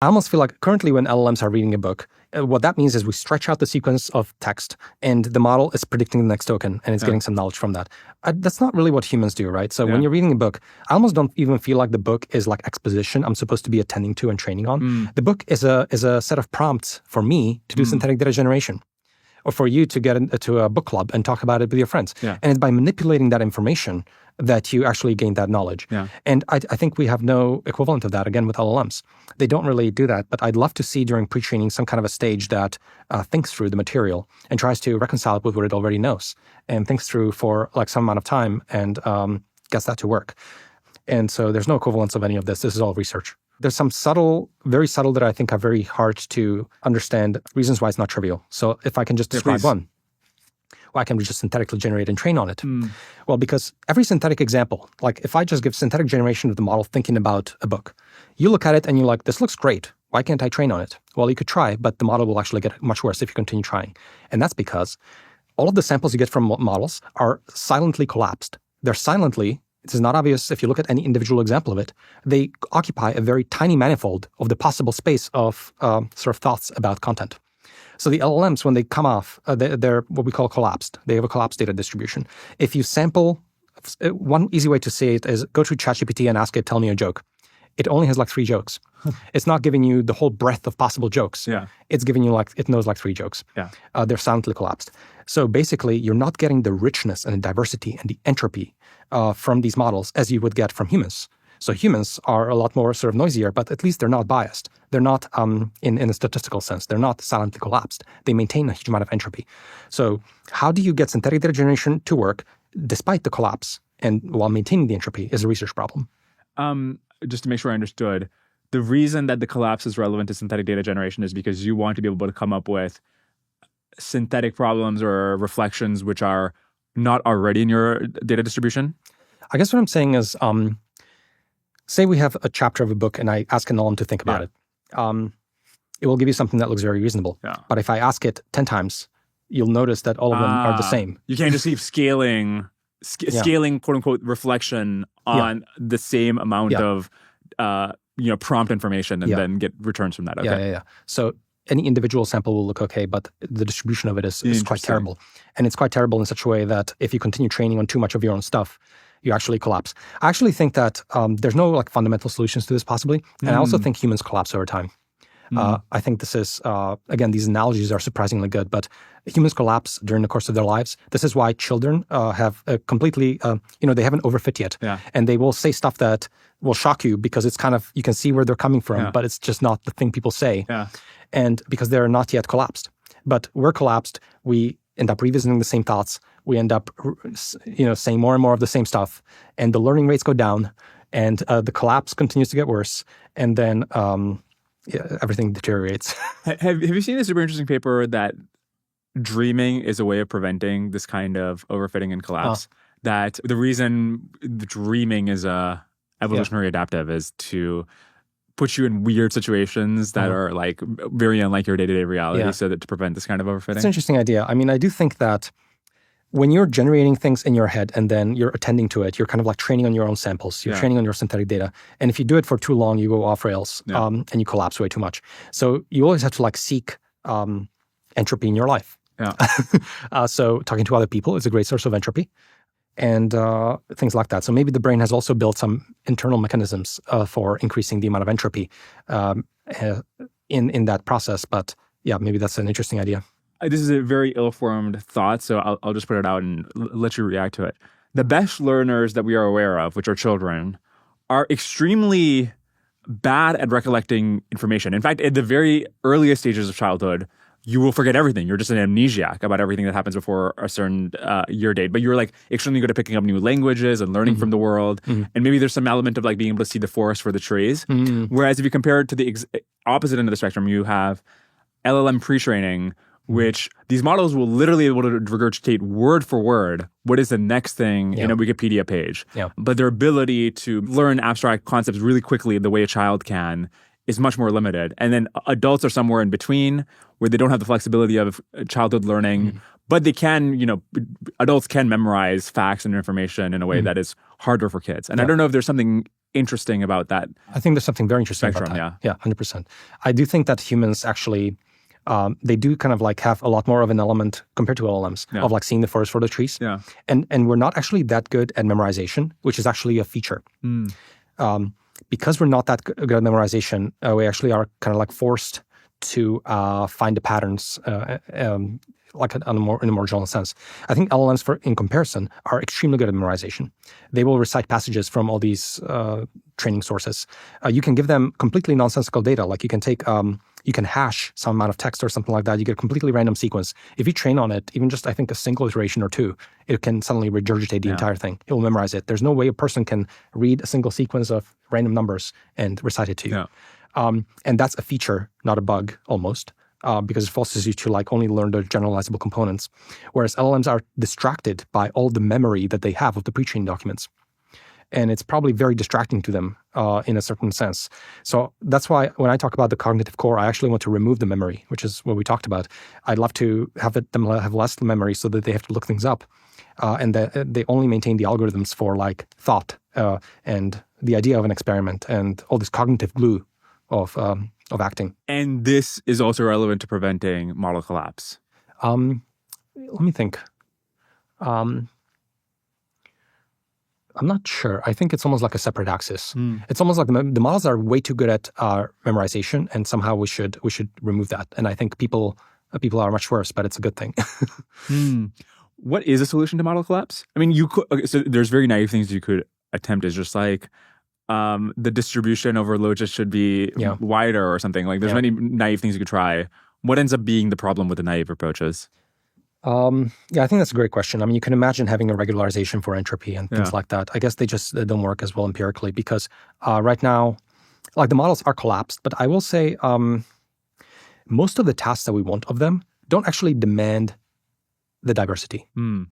I almost feel like currently when LLMs are reading a book, what that means is we stretch out the sequence of text and the model is predicting the next token and it's getting some knowledge from that. That's not really what humans do, right? So when you're reading a book, I almost don't even feel like the book is like exposition I'm supposed to be attending to and training on. The book is a set of prompts for me to do synthetic data generation, or for you to get into a book club and talk about it with your friends. And it's by manipulating that information that you actually gain that knowledge. And I think we have no equivalent of that, again, with LLMs. They don't really do that, but I'd love to see during pre-training some kind of a stage that thinks through the material and tries to reconcile it with what it already knows and thinks through for like some amount of time and gets that to work. And so there's no equivalence of any of this. This is all research. There's some subtle, very subtle that I think are very hard to understand reasons why it's not trivial. So if I can just describe one. Why can't we just synthetically generate and train on it? Well, because every synthetic example, like if I just give synthetic generation of the model thinking about a book, you look at it and you're like, this looks great. Why can't I train on it? Well, you could try, but the model will actually get much worse if you continue trying. And that's because all of the samples you get from models are silently collapsed. They're silently, this is not obvious if you look at any individual example of it, they occupy a very tiny manifold of the possible space of sort of thoughts about content. So the LLMs, when they come off, they're what we call collapsed. They have a collapsed data distribution. If you sample, one easy way to say it is go to ChatGPT and ask it, tell me a joke. It only has like 3 jokes. It's not giving you the whole breadth of possible jokes. It's giving you like, it knows like 3 jokes. They're silently collapsed. So basically, you're not getting the richness and the diversity and the entropy from these models as you would get from humans. So humans are a lot more sort of noisier, but at least they're not biased. They're not, in a statistical sense, they're not silently collapsed. They maintain a huge amount of entropy. So how do you get synthetic data generation to work despite the collapse and while maintaining the entropy is a research problem. Just to make sure I understood, the reason that the collapse is relevant to synthetic data generation is because you want to be able to come up with synthetic problems or reflections which are not already in your data distribution? I guess what I'm saying is, say we have a chapter of a book and I ask an LLM to think about it. It will give you something that looks very reasonable. But if I ask it 10 times, you'll notice that all of them are the same. You can't just keep scaling quote unquote reflection on the same amount of prompt information and then get returns from that. Okay. So any individual sample will look okay, but the distribution of it is quite terrible. And it's quite terrible in such a way that if you continue training on too much of your own stuff, you actually collapse. I actually think that there's no like fundamental solutions to this possibly. And I also think humans collapse over time. I think this is, again, these analogies are surprisingly good, but humans collapse during the course of their lives. This is why children have a completely, they haven't overfit yet. And they will say stuff that will shock you because it's kind of, you can see where they're coming from, but it's just not the thing people say. And because they're not yet collapsed. But we're collapsed, we end up revisiting the same thoughts. We end up, saying more and more of the same stuff. And the learning rates go down and the collapse continues to get worse. And then everything deteriorates. Have you seen this super interesting paper that dreaming is a way of preventing this kind of overfitting and collapse? That the reason dreaming is evolutionary adaptive is to put you in weird situations that are like very unlike your day-to-day reality so that to prevent this kind of overfitting. It's an interesting idea. I mean, I do think that when you're generating things in your head and then you're attending to it, you're kind of like training on your own samples. You're training on your synthetic data. And if you do it for too long, you go off rails and you collapse way too much. So you always have to like seek entropy in your life. So talking to other people is a great source of entropy and things like that. So maybe the brain has also built some internal mechanisms for increasing the amount of entropy in that process. But yeah, maybe that's an interesting idea. This is a very ill-formed thought, so I'll just put it out and let you react to it. The best learners that we are aware of, which are children, are extremely bad at recollecting information. In fact, at the very earliest stages of childhood, you will forget everything. You're just an amnesiac about everything that happens before a certain year date. But you're like extremely good at picking up new languages and learning from the world. And maybe there's some element of like being able to see the forest for the trees. Whereas if you compare it to the opposite end of the spectrum, you have LLM pre-training, which these models will literally be able to regurgitate word for word what is the next thing in a Wikipedia page. But their ability to learn abstract concepts really quickly the way a child can is much more limited. And then adults are somewhere in between where they don't have the flexibility of childhood learning, but they can, adults can memorize facts and information in a way that is harder for kids. And I don't know if there's something interesting about that? I think there's something very interesting Spectrum, about that. Yeah, 100%. I do think that humans actually, they do kind of like have a lot more of an element compared to LLMs of like seeing the forest for the trees. Yeah. And we're not actually that good at memorization, which is actually a feature. Because we're not that good at memorization, we actually are kind of like forced to find the patterns like in a more general sense. I think LLMs, in comparison, are extremely good at memorization. They will recite passages from all these training sources. You can give them completely nonsensical data. Like you can take, you can hash some amount of text or something like that. You get a completely random sequence. If you train on it, even just, I think, a single iteration or two, it can suddenly regurgitate the entire thing. It will memorize it. There's no way a person can read a single sequence of random numbers and recite it to you. And that's a feature, not a bug, almost. Because it forces you to like only learn the generalizable components, whereas LLMs are distracted by all the memory that they have of the pre-trained documents, and it's probably very distracting to them in a certain sense. So that's why when I talk about the cognitive core, I actually want to remove the memory, which is what we talked about. I'd love to have them have less memory so that they have to look things up, and that they only maintain the algorithms for like thought and the idea of an experiment and all this cognitive glue of acting. And this is also relevant to preventing model collapse. Let me think. I'm not sure. I think it's almost like a separate axis. It's almost like the models are way too good at memorization, and somehow we should remove that. And I think people are much worse, but it's a good thing. What is a solution to model collapse? I mean, you could. Okay, so there's very naive things you could attempt. Is just like the distribution over loads should be wider or something. Like there's many naive things you could try. What ends up being the problem with the naive approaches? I think that's a great question. I mean, you can imagine having a regularization for entropy and things like that. I guess they just don't work as well empirically because right now, like the models are collapsed, but I will say most of the tasks that we want of them don't actually demand the diversity.